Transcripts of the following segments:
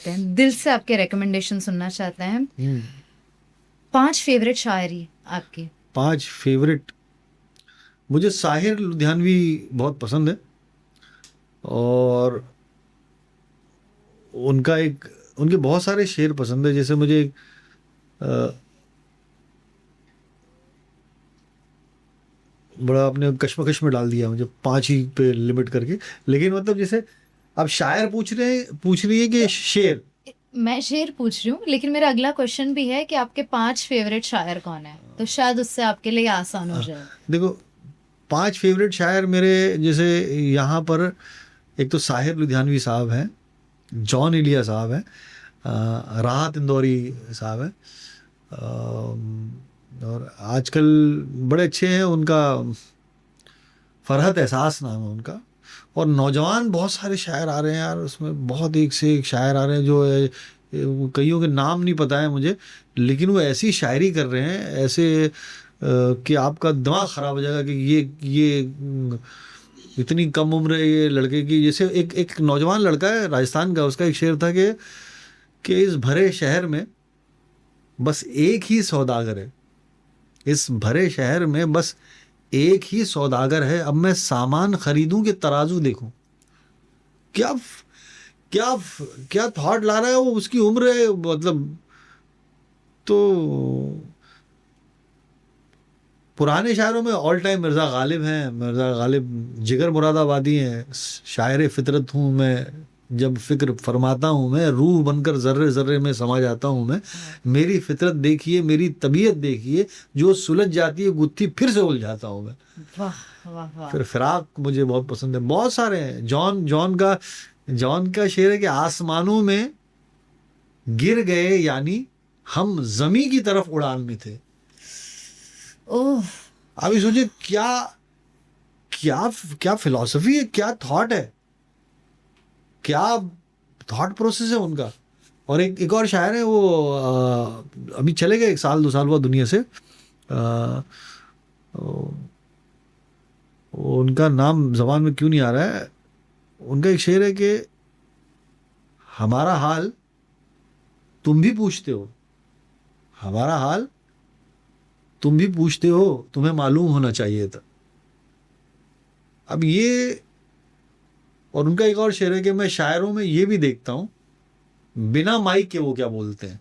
हैं, दिल से आपके रिकमेंडेशन सुनना चाहते हैं। 5 फेवरेट शायरी आपकी। 5 फेवरेट, मुझे साहिर लुधियानवी बहुत पसंद है, और उनके बहुत सारे शेर पसंद है। जैसे मुझे अ, बड़ा आपने कश्मकश में डाल दिया मुझे, 5 ही पे लिमिट करके। लेकिन मतलब जैसे आप शायर पूछ रही है कि शेर। मैं शेर पूछ रही हूँ, लेकिन मेरा अगला क्वेश्चन भी है कि आपके 5 फेवरेट शायर कौन है, तो शायद उससे आपके लिए आसान हो जाए। देखो, 5 फेवरेट शायर मेरे, जैसे यहाँ पर एक तो साहिर लुधियानवी साहब हैं, जॉन एलिया साहब हैं, राहत इंदौरी साहब हैं, और आजकल बड़े अच्छे हैं उनका, फरहत एहसास नाम है उनका। और नौजवान बहुत सारे शायर आ रहे हैं यार, उसमें बहुत एक से एक शायर आ रहे हैं जो कईयों के नाम नहीं पता है मुझे, लेकिन वो ऐसी शायरी कर रहे हैं ऐसे कि आपका दिमाग ख़राब हो जाएगा कि ये इतनी कम उम्र है ये लड़के की। जैसे एक एक नौजवान लड़का है राजस्थान का, उसका एक शेर था कि इस भरे शहर में बस एक ही सौदागर है, इस भरे शहर में बस एक ही सौदागर है, अब मैं सामान खरीदूं कि तराजू देखूं। क्या क्या क्या थॉट ला रहा है वो, उसकी उम्र है मतलब। तो पुराने शायरों में ऑल टाइम मिर्ज़ा गालिब हैं। मिर्ज़ा गालिब जिगर मुरादाबादी हैं। शायर फितरत हूँ मैं, जब फिक्र फरमाता हूँ मैं, रूह बनकर ज़र्रे ज़र्रे में समा जाता हूँ मैं। मेरी फितरत देखिए, मेरी तबीयत देखिए, जो सुलझ जाती है गुत्थी फिर से उलझाता हूँ मैं। वाह वाह वाह। फिर फिराक मुझे बहुत पसंद है। बहुत सारे हैं। जॉन का शेर है कि आसमानों में गिर गए यानी हम जमी की तरफ उड़ान में थे। ओह, अभी सोचिए क्या क्या क्या फिलॉसफी है, क्या थॉट है, क्या थॉट प्रोसेस है उनका। और एक और शायर है वो अभी चले गए, 1 साल 2 साल हुआ दुनिया से। उनका नाम जबान में क्यों नहीं आ रहा है। उनका एक शेर है कि हमारा हाल तुम भी पूछते हो, हमारा हाल तुम भी पूछते हो, तुम्हें मालूम होना चाहिए था। अब ये, और उनका एक और शेर है कि मैं शायरों में ये भी देखता हूँ बिना माइक के वो क्या बोलते हैं।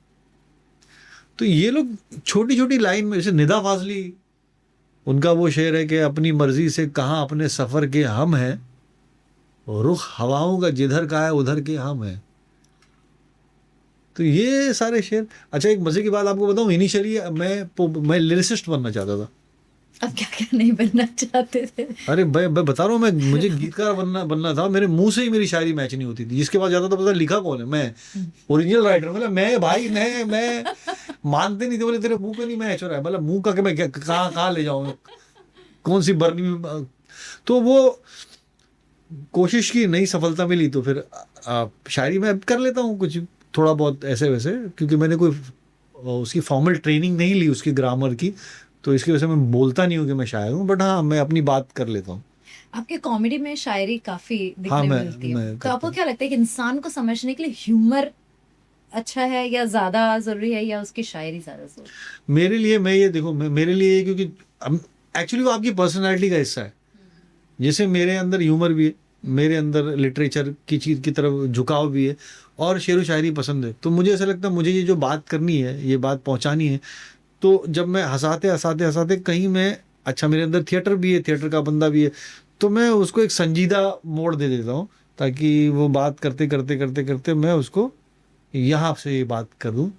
तो ये लोग छोटी छोटी लाइन में, जैसे निदा फाजली, उनका वो शेर है कि अपनी मर्जी से कहाँ अपने सफर के हम हैं, रुख हवाओं का जिधर का है उधर के हम हैं। तो ये सारे शेर। अच्छा, एक मजे की बात आपको बताऊं, इनिशियली मैं लिरिसिस्ट बनना चाहता था। अब क्या क्या नहीं बनना चाहते थे। अरे मैं बता रहा हूँ, मैं मुझे गीतकार बनना था। मेरे मुंह से ही मेरी शायरी मैच नहीं होती थी। जिसके पास जाता था पता लिखा कौन है, मैं ओरिजिनल राइटर। मतलब मैं भाई मैं मानते नहीं थे, बोले तेरे मुंह पे नहीं मैच हो रहा है। मतलब मुंह का कि मैं कहाँ कहाँ ले जाऊँ, कौन सी बरनी में। तो वो कोशिश की, नहीं सफलता मिली, तो फिर शायरी में अब कर लेता हूँ कुछ थोड़ा बहुत ऐसे वैसे, क्योंकि मैंने कोई उसकी फॉर्मल ट्रेनिंग नहीं ली उसकी ग्रामर की, तो इसकी वजह से मैं बोलता नहीं हूँ कि मैं शायर हूँ, बट हाँ मैं अपनी बात कर लेता हूँ। आपके कॉमेडी में शायरी काफी हाँ दिखने मिलती है, मैं तो करता आपको हूँ। क्या लगता है कि इंसान को समझने के लिए ह्यूमर अच्छा है या ज्यादा जरूरी है, या उसकी शायरी ज्यादा जरूरी मेरे लिए, मैं ये देखो, मेरे लिए, क्योंकि एक्चुअली वो आपकी पर्सनैलिटी का हिस्सा है। जैसे मेरे अंदर ह्यूमर भी है, मेरे अंदर लिटरेचर की चीज़ की तरफ झुकाव भी है, और शेर व शायरी पसंद है। तो मुझे ऐसा लगता है मुझे ये जो बात करनी है, ये बात पहुंचानी है, तो जब मैं हंसाते हंसाते हंसाते कहीं मैं, अच्छा मेरे अंदर थिएटर भी है, थिएटर का बंदा भी है, तो मैं उसको एक संजीदा मोड़ दे देता हूँ, ताकि वो बात करते करते करते करते मैं उसको यहाँ से ये बात कर दूँ,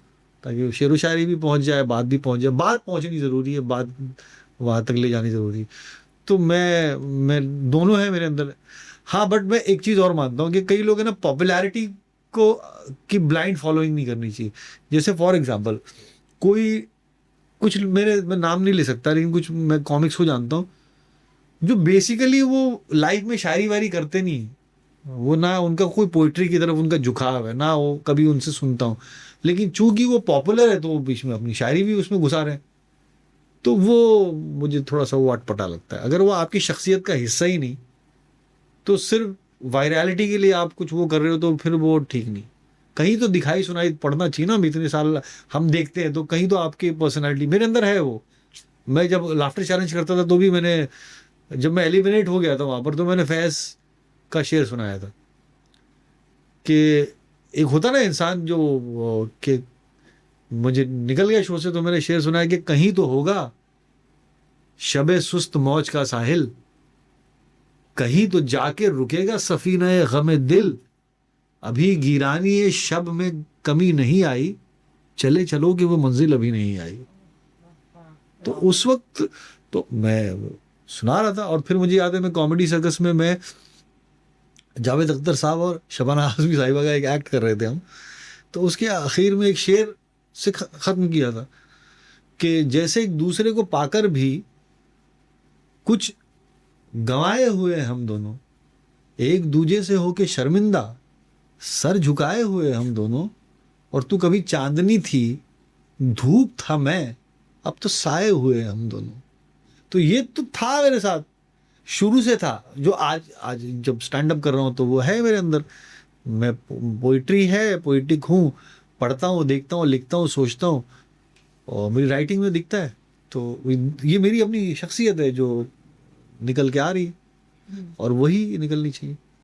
ताकि शेर व शायरी भी पहुँच जाए, बात भी पहुँच जाए। बात पहुँचनी ज़रूरी है, बात वहाँ तक ले जानी ज़रूरी है। तो मैं दोनों है मेरे अंदर। हाँ, बट मैं एक चीज़ और मानता हूँ कि कई लोग हैं ना, पॉपुलैरिटी को की ब्लाइंड फॉलोइंग नहीं करनी चाहिए। जैसे फॉर एग्जांपल, कोई कुछ, मैं नाम नहीं ले सकता, लेकिन कुछ मैं कॉमिक्स को जानता हूँ जो बेसिकली वो लाइफ में शायरी वायरी करते नहीं हैं। वो ना उनका कोई पोइट्री की तरफ उनका झुकाव है, ना वो कभी उनसे सुनता हूँ, लेकिन चूंकि वो पॉपुलर है तो वो बीच में अपनी शायरी भी उसमें घुसा रहे हैं। तो वो मुझे थोड़ा सा वो अटपटा लगता है। अगर वो आपकी शख्सियत का हिस्सा ही नहीं, तो सिर्फ वायरलिटी के लिए आप कुछ वो कर रहे हो, तो फिर वो ठीक नहीं। कहीं तो दिखाई सुनाई पड़ना चाहिए ना, हम इतने साल हम देखते हैं तो कहीं तो आपकी पर्सनालिटी मेरे अंदर है वो। मैं जब लाफ्टर चैलेंज करता था तो भी मैंने, जब मैं एलिमिनेट हो गया था वहां पर, तो मैंने फैज का शेर सुनाया था कि एक होता ना इंसान जो कि मुझे निकल गया शो से, तो मैंने शेर सुनाया कि कहीं तो होगा शबे सुस्त मौज का साहिल, कहीं तो जाके रुकेगा सफीना गम दिल, अभी गिरानी शब में कमी नहीं आई, चले चलो कि वो मंजिल अभी नहीं आई। तो उस वक्त तो मैं सुना रहा था, और फिर मुझे याद है मैं कॉमेडी सर्कस में मैं जावेद अख्तर साहब और शबाना आजमी साहिबा का एक एक्ट कर रहे थे हम, तो उसके आखिर में एक शेर से ख़त्म किया था कि जैसे एक दूसरे को पाकर भी कुछ गंवाए हुए हम दोनों, एक दूजे से होके शर्मिंदा सर झुकाए हुए हम दोनों, और तू कभी चांदनी थी धूप था मैं, अब तो साए हुए हम दोनों। तो ये तो था मेरे साथ, शुरू से था, जो आज आज जब स्टैंड अप कर रहा हूँ तो वो है मेरे अंदर। मैं पोइट्री है, पोइटिक हूँ, पढ़ता हूँ, देखता हूँ, लिखता हूँ, सोचता हूँ, और मेरी राइटिंग में दिखता है। तो ये मेरी अपनी शख्सियत है जो निकल के आ रही है, और वही निकलनी चाहिए।